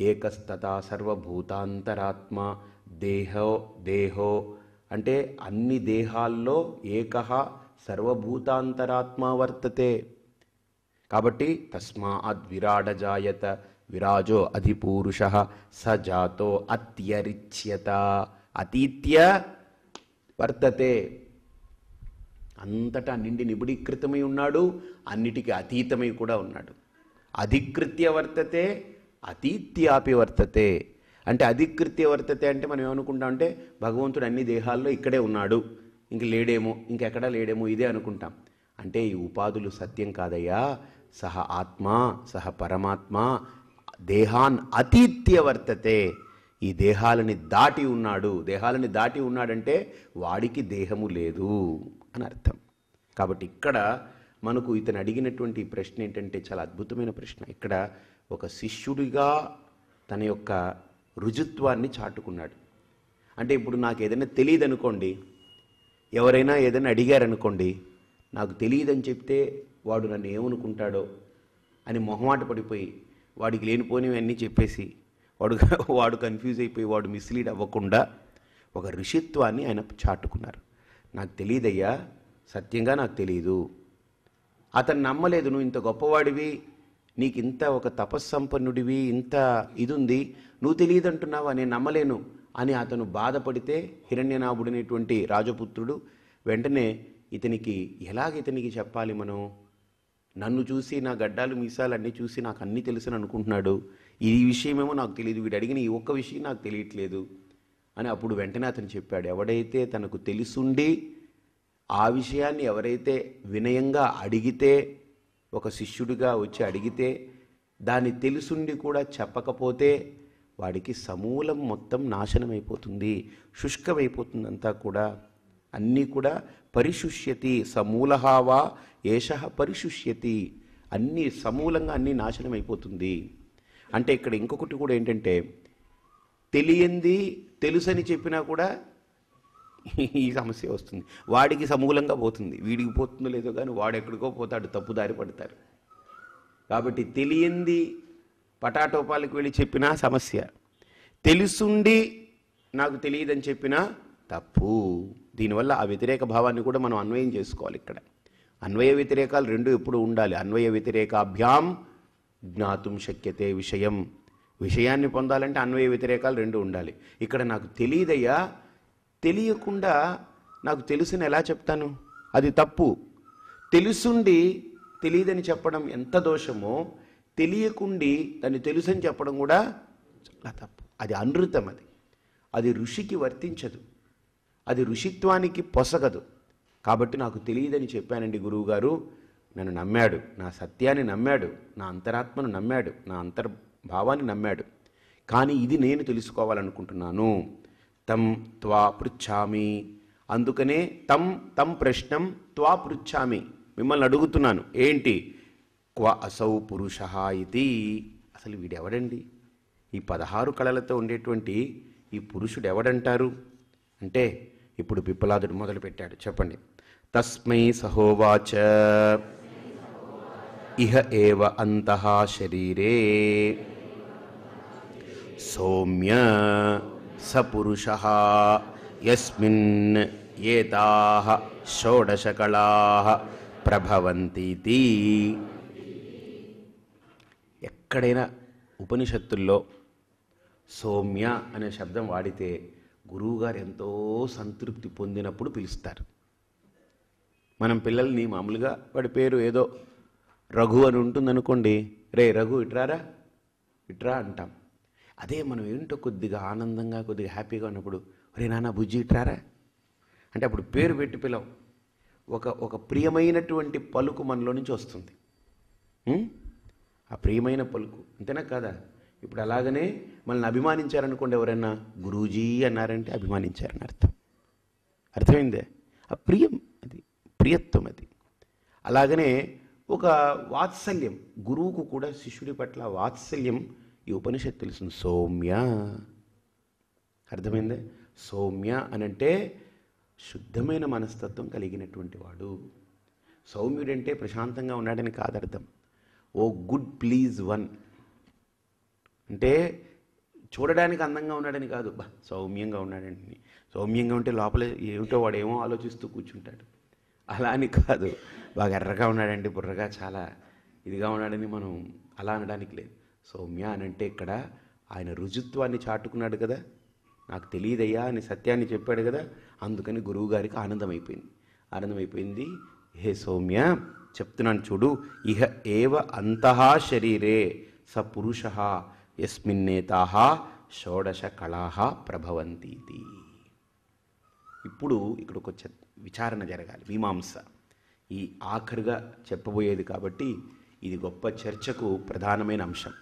ఏకస్తతా సర్వభూతాంతరాత్మ దేహో దేహో అంటే అన్ని దేహాల్లో ఏకః సర్వభూతాంతరాత్మ వర్తతే. కాబట్టి తస్మాద్ విరాడజాయత విరాజో అధిపూరుషః స జాతో అత్యరిచ్యత అతీత్య వర్తతే. అంతటా నిండి నిబిడీకృతమై ఉన్నాడు, అన్నిటికీ అతీతమై కూడా ఉన్నాడు. అధికృత్య వర్తతే అతీత్యాపి వర్తతే. అంటే అధికృత్య వర్తతే అంటే మనం ఏమనుకుంటాం అంటే భగవంతుడు అన్ని దేహాల్లో ఇక్కడే ఉన్నాడు, ఇంక లేడేమో, ఇంకెక్కడా లేడేమో, ఇదే అనుకుంటాం. అంటే ఈ ఉపాధులు సత్యం కాదయ్యా. సహ ఆత్మ సహ పరమాత్మ దేహాన్ అతీత్య వర్తతే. ఈ దేహాలని దాటి ఉన్నాడు. దేహాలని దాటి ఉన్నాడంటే వాడికి దేహము లేదు అని అర్థం. కాబట్టి ఇక్కడ మనకు ఇతను అడిగినటువంటి ప్రశ్న ఏంటంటే చాలా అద్భుతమైన ప్రశ్న. ఇక్కడ ఒక శిష్యుడిగా తన యొక్క రుజుత్వాన్ని చాటుకున్నాడు. అంటే ఇప్పుడు నాకు ఏదైనా తెలియదు అనుకోండి, ఎవరైనా ఏదైనా అడిగారనుకోండి, నాకు తెలియదని చెప్తే వాడు నన్ను ఏమనుకుంటాడో అని మొహమాట పడిపోయి వాడికి లేనిపోనివన్నీ చెప్పేసి వాడు కన్ఫ్యూజ్ అయిపోయి వాడు మిస్లీడ్ అవ్వకుండా ఒక ఋషిత్వాన్ని ఆయన చాటుకున్నారు. నాకు తెలియదయ్యా, సత్యంగా నాకు తెలియదు. అతను నమ్మలేదు. నువ్వు ఇంత గొప్పవాడివి, నీకు ఇంత ఒక తపస్సంపన్నుడివి, ఇంత ఇది ఉంది, నువ్వు తెలియదంటున్నావా, నేను నమ్మలేను అని అతను బాధపడితే హిరణ్యనాభుడనేటువంటి రాజపుత్రుడు వెంటనే ఇతనికి ఇతనికి చెప్పాలి మనం, నన్ను చూసి నా గడ్డాలు మీసాలు అన్నీ చూసి నాకు అన్నీ తెలుసని అనుకుంటున్నాడు, ఈ విషయమేమో నాకు తెలియదు, వీడు అడిగిన ఈ ఒక్క విషయం నాకు తెలియట్లేదు అని అప్పుడు వెంటనే అతను చెప్పాడు. ఎవడైతే తనకు తెలుసుండి ఆ విషయాన్ని ఎవరైతే వినయంగా అడిగితే, ఒక శిష్యుడిగా వచ్చి అడిగితే దాన్ని తెలుసుండి కూడా చెప్పకపోతే వాడికి సమూలం మొత్తం నాశనమైపోతుంది, శుష్కమైపోతుంది. అంతా కూడా అన్నీ కూడా పరిశుష్యతి. సమూలహావా ఏషః పరిశుష్యతి. అన్నీ సమూలంగా అన్నీ నాశనం అయిపోతుంది. అంటే ఇక్కడ ఇంకొకటి కూడా ఏంటంటే, తెలియంది తెలుసని చెప్పినా కూడా ఈ సమస్య వస్తుంది. వాడికి సమూలంగా పోతుంది, వీడికి పోతుందో లేదో కానీ వాడు ఎక్కడికో పోతాడు, తప్పుదారి పడతారు. కాబట్టి తెలియంది పటాటోపాలకు వెళ్ళి చెప్పినా సమస్య, తెలుసుండి నాకు తెలియదని చెప్పినా తప్పు. దీనివల్ల ఆ వ్యతిరేక భావాన్ని కూడా మనం అన్వయం చేసుకోవాలి. ఇక్కడ అన్వయ వ్యతిరేకాలు రెండు ఎప్పుడు ఉండాలి. అన్వయ వ్యతిరేకాభ్యాం జ్ఞాతుం శక్యతే విషయం. విషయాన్ని పొందాలంటే అన్వయ వ్యతిరేకాలు రెండు ఉండాలి. ఇక్కడ నాకు తెలియదయ్యా, తెలియకుండా నాకు తెలుసుని ఎలా చెప్తాను, అది తప్పు. తెలుసుండి తెలియదని చెప్పడం ఎంత దోషమో, తెలియకుండి దాన్ని తెలుసని చెప్పడం కూడా చాలా తప్పు. అది అనృతం, అది ఋషికి వర్తించదు, అది ఋషిత్వానికి పొసగదు. కాబట్టి నాకు తెలియదని చెప్పానండి గురువుగారు, నన్ను నమ్మాడు, నా సత్యాన్ని నమ్మాడు, నా అంతరాత్మను నమ్మాడు, నా అంతర్భావాన్ని నమ్మాడు, కానీ ఇది నేను తెలుసుకోవాలనుకుంటున్నాను. తం త్వా పృచ్ఛామి. అందుకనే తం ప్రశ్నం త్వా పృచ్ఛామి, మిమ్మల్ని అడుగుతున్నాను. ఏంటి? క్వ అసౌ పురుషః ఇది. అసలు వీడెవడండి? ఈ 16 కళలతో ఉండేటువంటి ఈ పురుషుడు ఎవడంటారు అంటే, ఇప్పుడు పిప్పలాదుడు మొదలు పెట్టాడు. చెప్పండి. తస్మై సహోవాచ ఇహ ఏవ అంతః శరీరే సౌమ్య సపురుషః యస్మిన్ ఏతాః షోడశకళాః ప్రభవంతీతి. ఎక్కడైనా ఉపనిషత్తుల్లో సౌమ్య అనే శబ్దం వాడితే గురువుగారు ఎంతో సంతృప్తి పొందినప్పుడు పిలుస్తారు. మనం పిల్లల్ని మామూలుగా వాడి పేరు ఏదో రఘు అని ఉంటుందనుకోండి, రే రఘు ఇట్రారా, ఇట్రా అంటాం. అదే మనం ఏంటో కొద్దిగా ఆనందంగా కొద్దిగా హ్యాపీగా ఉన్నప్పుడు, రే నాన్న బుజ్జి ఇట్రారా అంటే అప్పుడు పేరు పెట్టి పిలవం. ఒక ప్రియమైనటువంటి పలుకు మనలో నుంచి వస్తుంది. ఆ ప్రియమైన పలుకు అంతేనా కాదా? ఇప్పుడు అలాగనే మనల్ని అభిమానించారనుకోండి, ఎవరైనా గురూజీ అన్నారంటే అభిమానించారని అర్థం. అర్థమైందే? ఆ ప్రియం, అది ప్రియత్వం. అది అలాగనే ఒక వాత్సల్యం, గురువుకు కూడా శిష్యుడి పట్ల వాత్సల్యం ఈ ఉపనిషత్తు తెలుస్తుంది. సౌమ్య, అర్థమైందే? సౌమ్య అనంటే శుద్ధమైన మనస్తత్వం కలిగినటువంటి వాడు. సౌమ్యుడంటే ప్రశాంతంగా ఉన్నాడని కాదర్థం. ఓ గుడ్ ప్లీజ్ వన్ అంటే చూడడానికి అందంగా ఉన్నాడని కాదు, బా సౌమ్యంగా ఉన్నాడని. సౌమ్యంగా ఉంటే లోపల ఏమిటో వాడు ఏమో ఆలోచిస్తూ కూర్చుంటాడు. అలా అని కాదు, బాగా ఎర్రగా ఉన్నాడండి, బుర్రగా చాలా ఇదిగా ఉన్నాడని మనం అలా అనడానికి లేదు. సౌమ్య అని అంటే ఇక్కడ ఆయన రుజుత్వాన్ని చాటుకున్నాడు కదా, నాకు తెలియదయ్యా అని సత్యాన్ని చెప్పాడు కదా, అందుకని గురువుగారికి ఆనందమైపోయింది. హే సౌమ్య, చెప్తున్నాను చూడు, ఇహ ఏవ అంతః శరీరే స పురుష యస్మిన్నేతాః షోడశ కళాః ప్రభవంతీతి. ఇప్పుడు ఇక్కడ ఒక విచారణ జరగాలి, మీమాంస. ఈ ఆఖరుగా చెప్పబోయేది కాబట్టి ఇది గొప్ప చర్చకు ప్రధానమైన అంశం.